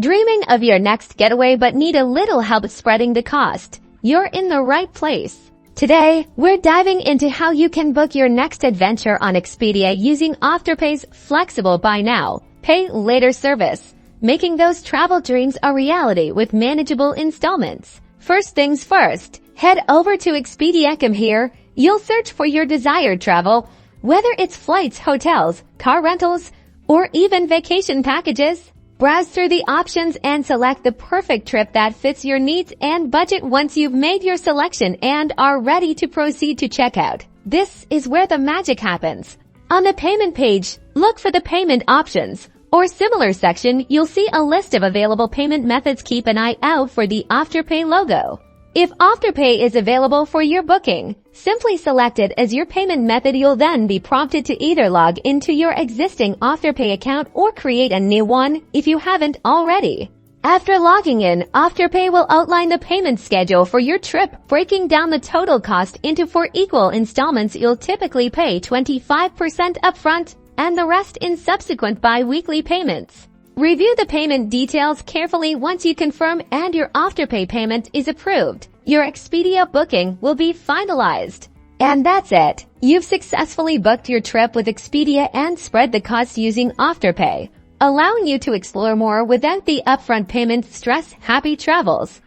Dreaming of your next getaway but need a little help spreading the cost? You're in the right place. Today, we're diving into how you can book your next adventure on Expedia using Afterpay's flexible buy now, pay later service, making those travel dreams a reality with manageable installments. First things first, head over to Expedia.com. Here, you'll search for your desired travel, whether it's flights, hotels, car rentals, or even vacation packages. Browse through the options and select the perfect trip that fits your needs and budget. Once you've made your selection and are ready to proceed to checkout, this is where the magic happens. On the payment page, look for the payment options or similar section. You'll see a list of available payment methods. Keep an eye out for the Afterpay logo. If Afterpay is available for your booking, simply select it as your payment method. You'll then be prompted to either log into your existing Afterpay account or create a new one if you haven't already. After logging in, Afterpay will outline the payment schedule for your trip, breaking down the total cost into 4 equal installments. You'll typically pay 25% upfront and the rest in subsequent bi-weekly payments. Review the payment details carefully. Once you confirm and your Afterpay payment is approved, your Expedia booking will be finalized. And that's it. You've successfully booked your trip with Expedia and spread the cost using Afterpay, allowing you to explore more without the upfront payment stress. Happy travels!